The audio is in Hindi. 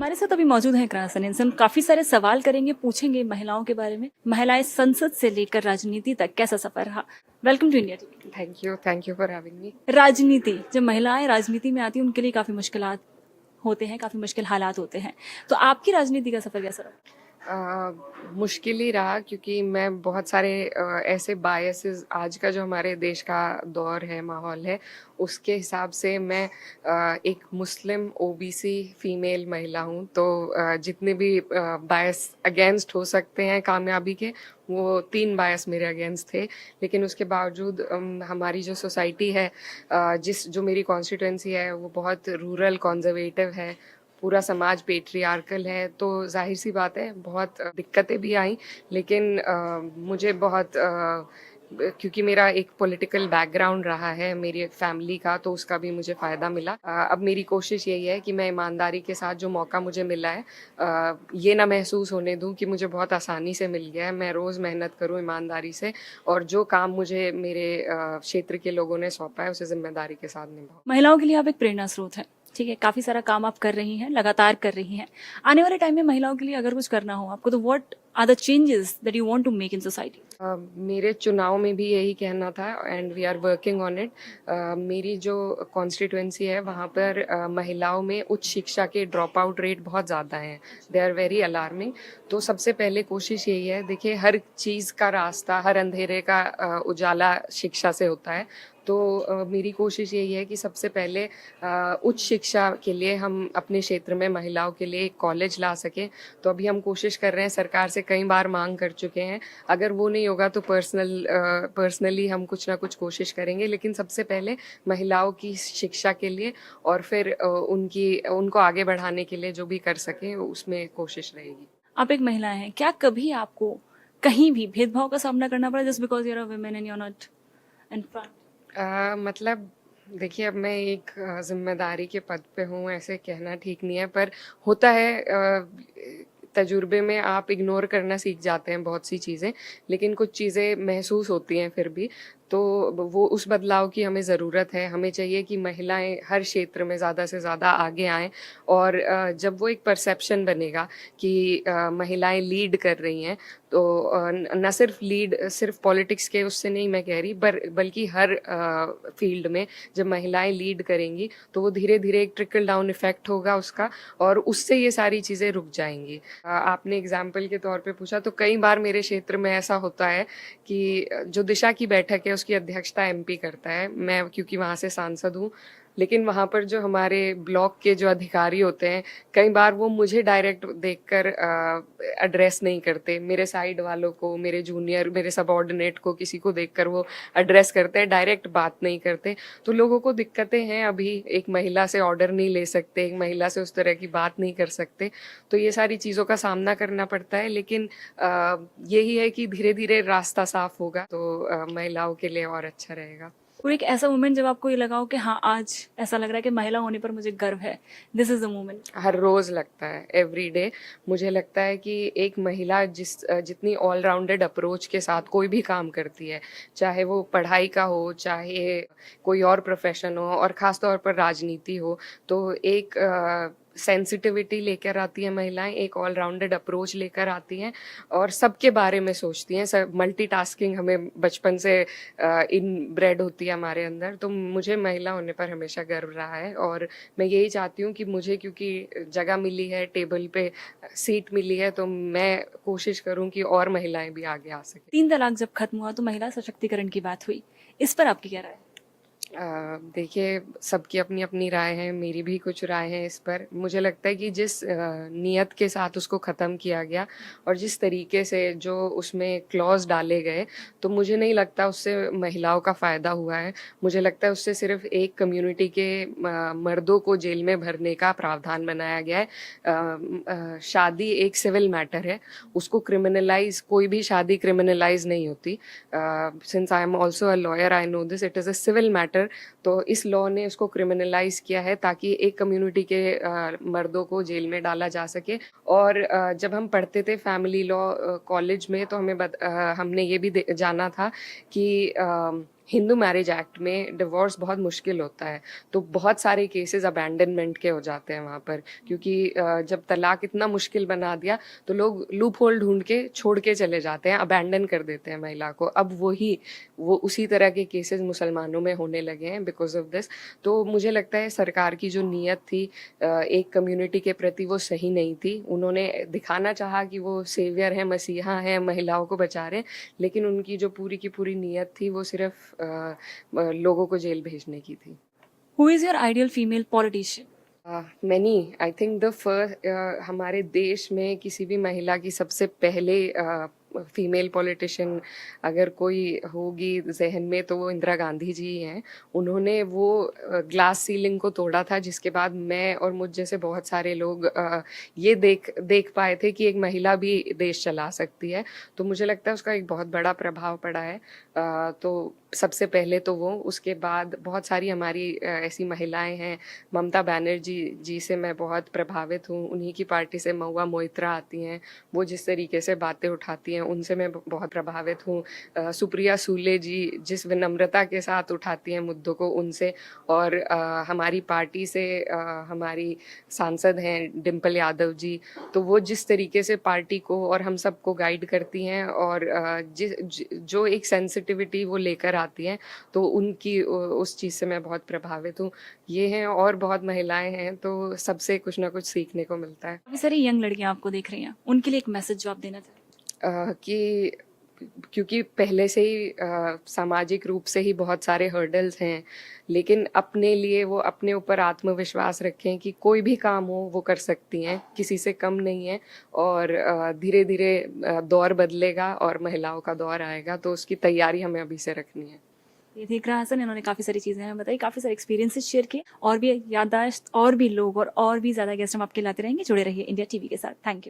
हमारे साथ अभी मौजूद हैं इकरार सलीम। हम काफी सारे सवाल करेंगे, पूछेंगे महिलाओं के बारे में। महिलाएं संसद से लेकर राजनीति तक कैसा सफर रहा। Welcome to India TV. Thank you for having me. राजनीति, जब महिलाएं राजनीति में आती हैं उनके लिए काफी मुश्किलात होते हैं, काफी मुश्किल हालात होते हैं। तो आपकी राजनीति का सफर कैसा रहा? मुश्किल ही रहा क्योंकि मैं बहुत सारे ऐसे बायसेस, आज का जो हमारे देश का दौर है, माहौल है, उसके हिसाब से मैं एक मुस्लिम ओबीसी फीमेल महिला हूँ। तो जितने भी बायस अगेंस्ट हो सकते हैं कामयाबी के, वो 3 बायस मेरे अगेंस्ट थे। लेकिन उसके बावजूद हमारी जो सोसाइटी है, जो मेरी कॉन्स्टिट्यूंसी है, वो बहुत रूरल कंजर्वेटिव है। पूरा समाज पेट्रियार्कल है, तो जाहिर सी बात है बहुत दिक्कतें भी आई। लेकिन मुझे बहुत क्योंकि मेरा एक पॉलिटिकल बैकग्राउंड रहा है मेरी फैमिली का, तो उसका भी मुझे फ़ायदा मिला। अब मेरी कोशिश यही है कि मैं ईमानदारी के साथ जो मौका मुझे मिला है, ये ना महसूस होने दूं कि मुझे बहुत आसानी से मिल गया है। मैं रोज़ मेहनत करूं ईमानदारी से, और जो काम मुझे मेरे क्षेत्र के लोगों ने सौंपा है उसे ज़िम्मेदारी के साथ निभाऊं। महिलाओं के लिए आप एक प्रेरणा स्रोत है। ठीक है, काफी सारा काम आप कर रही हैं, लगातार कर रही हैं। आने वाले टाइम में महिलाओं के लिए अगर कुछ करना हो आपको, तो what are the changes that you want to make in society? मेरे चुनाव में भी यही कहना था, and we are working on it. मेरी जो कॉन्स्टिट्यूंसी है वहाँ पर महिलाओं में उच्च शिक्षा के ड्रॉप आउट रेट बहुत ज़्यादा हैं। They are very alarming. तो सबसे पहले कोशिश यही है, देखिए हर चीज़ का रास्ता, हर अंधेरे का उजाला शिक्षा से होता है। तो मेरी कोशिश यही है कि सबसे पहले उच्च शिक्षा के लिए हम अपने क्षेत्र में महिलाओं के लिए एक कॉलेज ला सकें। तो अभी हम कोशिश कर रहे हैं, सरकार से कई बार मांग कर चुके हैं। अगर वो नहीं होगा तो पर्सनली हम कुछ ना कुछ कोशिश करेंगे। लेकिन सबसे पहले महिलाओं की शिक्षा के लिए, और फिर उनको आगे बढ़ाने के लिए जो भी कर सकें उसमें कोशिश रहेगी। आप एक महिला हैं, क्या कभी आपको कहीं भी भेदभाव का सामना करना पड़ा just because you are a women and you are not in front? मतलब देखिए, अब मैं एक जिम्मेदारी के पद पे हूँ, ऐसे कहना ठीक नहीं है, पर होता है। तजुर्बे में आप इग्नोर करना सीख जाते हैं बहुत सी चीज़ें, लेकिन कुछ चीज़ें महसूस होती हैं फिर भी। तो वो उस बदलाव की हमें ज़रूरत है। हमें चाहिए कि महिलाएं हर क्षेत्र में ज़्यादा से ज़्यादा आगे आएँ, और जब वो एक परसेप्शन बनेगा कि महिलाएं लीड कर रही हैं, तो न सिर्फ लीड सिर्फ पॉलिटिक्स के उससे नहीं मैं कह रही, बल्कि हर फील्ड में जब महिलाएं लीड करेंगी तो वो धीरे धीरे एक ट्रिकल डाउन इफेक्ट होगा उसका, और उससे ये सारी चीज़ें रुक जाएंगी। आपने एग्जाम्पल के तौर पे पूछा, तो कई बार मेरे क्षेत्र में ऐसा होता है कि जो दिशा की बैठक है उसकी अध्यक्षता एमपी करता है। मैं क्योंकि वहाँ से सांसद हूँ, लेकिन वहाँ पर जो हमारे ब्लॉक के जो अधिकारी होते हैं, कई बार वो मुझे डायरेक्ट देखकर एड्रेस नहीं करते। मेरे साइड वालों को, मेरे जूनियर, मेरे सबऑर्डिनेट को, किसी को देखकर वो एड्रेस करते हैं, डायरेक्ट बात नहीं करते। तो लोगों को दिक्कतें हैं। अभी एक महिला से ऑर्डर नहीं ले सकते, एक महिला से उस तरह की बात नहीं कर सकते। तो ये सारी चीज़ों का सामना करना पड़ता है। लेकिन यही है कि धीरे धीरे रास्ता साफ होगा तो महिलाओं के लिए और अच्छा रहेगा। और एक ऐसा मोमेंट जब आपको ये लगाओ कि हाँ, आज ऐसा लग रहा है कि महिला होने पर मुझे गर्व है, दिस इज द मोमेंट? हर रोज लगता है, एवरी डे। मुझे लगता है कि एक महिला जितनी ऑलराउंडेड अप्रोच के साथ कोई भी काम करती है, चाहे वो पढ़ाई का हो, चाहे कोई और प्रोफेशन हो, और ख़ास तौर पर राजनीति हो, तो एक सेंसिटिविटी लेकर आती है महिलाएं, एक ऑलराउंडेड अप्रोच लेकर आती हैं, और सबके बारे में सोचती हैं। सब मल्टीटास्किंग हमें बचपन से इनब्रेड होती है हमारे अंदर। तो मुझे महिला होने पर हमेशा गर्व रहा है, और मैं यही चाहती हूँ कि मुझे, क्योंकि जगह मिली है, टेबल पे सीट मिली है, तो मैं कोशिश करूँ कि और महिलाएं भी आगे आ सकें। 3 तलाक जब खत्म हुआ तो महिला सशक्तिकरण की बात हुई, इस पर आपकी क्या राय है? देखिए, सबकी अपनी अपनी राय है, मेरी भी कुछ राय है इस पर। मुझे लगता है कि जिस नियत के साथ उसको ख़त्म किया गया, और जिस तरीके से जो उसमें क्लॉज डाले गए, तो मुझे नहीं लगता उससे महिलाओं का फ़ायदा हुआ है। मुझे लगता है उससे सिर्फ एक कम्युनिटी के मर्दों को जेल में भरने का प्रावधान बनाया गया है। शादी एक सिविल मैटर है, उसको क्रिमिनलाइज, कोई भी शादी क्रिमिनलाइज नहीं होती। Since I am also a lawyer, I know this, it is a civil matter. तो इस लॉ ने उसको क्रिमिनलाइज किया है ताकि एक कम्युनिटी के मर्दों को जेल में डाला जा सके। और जब हम पढ़ते थे फैमिली लॉ कॉलेज में, तो हमने ये भी जाना था कि हिंदू मैरिज एक्ट में डिवोर्स बहुत मुश्किल होता है, तो बहुत सारे केसेस अबैंडनमेंट के हो जाते हैं वहाँ पर, क्योंकि जब तलाक इतना मुश्किल बना दिया तो लोग लूप होल ढूंढ के छोड़ के चले जाते हैं, अबैंडन कर देते हैं महिला को। अब वो उसी तरह के केसेस मुसलमानों में होने लगे हैं बिकॉज ऑफ दिस। तो मुझे लगता है सरकार की जो नीयत थी एक कम्युनिटी के प्रति, वो सही नहीं थी। उन्होंने दिखाना चाहा कि वो सेवियर है, मसीहा है, महिलाओं को बचा रहे हैं, लेकिन उनकी जो पूरी की पूरी नीयत थी वो सिर्फ लोगों को जेल भेजने की थी। Who is your ideal female politician? Many I think the first, हमारे देश में किसी भी महिला की सबसे पहले फीमेल पॉलिटिशियन अगर कोई होगी जहन में तो वो इंदिरा गांधी जी ही हैं। उन्होंने वो ग्लास सीलिंग को तोड़ा था, जिसके बाद मैं और मुझ जैसे बहुत सारे लोग ये देख पाए थे कि एक महिला भी देश चला सकती है। तो मुझे लगता है उसका एक बहुत बड़ा प्रभाव पड़ा है। तो सबसे पहले तो वो, उसके बाद बहुत सारी हमारी ऐसी महिलाएं हैं। ममता बनर्जी जी से मैं बहुत प्रभावित हूँ, उन्हीं की पार्टी से महुआ मोइत्रा आती हैं, वो जिस तरीके से बातें उठाती हैं उनसे मैं बहुत प्रभावित हूँ। सुप्रिया सूले जी जिस विनम्रता के साथ उठाती हैं मुद्दों को, उनसे। और हमारी पार्टी से हमारी सांसद हैं डिम्पल यादव जी, तो वो जिस तरीके से पार्टी को और हम सबको गाइड करती हैं और जो एक सेंसिटिविटी वो लेकर आती हैं, तो उनकी उस चीज़ से मैं बहुत प्रभावित हूँ। ये हैं और बहुत महिलाएं हैं, तो सबसे कुछ ना कुछ सीखने को मिलता है। काफी सारी यंग लड़कियां आपको देख रही हैं, उनके लिए एक मैसेज जो आप देना चाहें? कि क्योंकि पहले से ही सामाजिक रूप से ही बहुत सारे हर्डल्स हैं, लेकिन अपने लिए वो अपने ऊपर आत्मविश्वास रखें कि कोई भी काम हो वो कर सकती हैं, किसी से कम नहीं है। और धीरे धीरे दौर बदलेगा और महिलाओं का दौर आएगा, तो उसकी तैयारी हमें अभी से रखनी है। ये थी इकरा हसन, इन्होंने काफी सारी चीजें हमें बताई, काफी सारे एक्सपीरियंसेस शेयर किए, और भी याददाश्त और भी लोग और भी ज्यादा गेस्ट हम आपके लाते रहेंगे। जुड़े रहिए इंडिया टीवी के साथ। Thank you.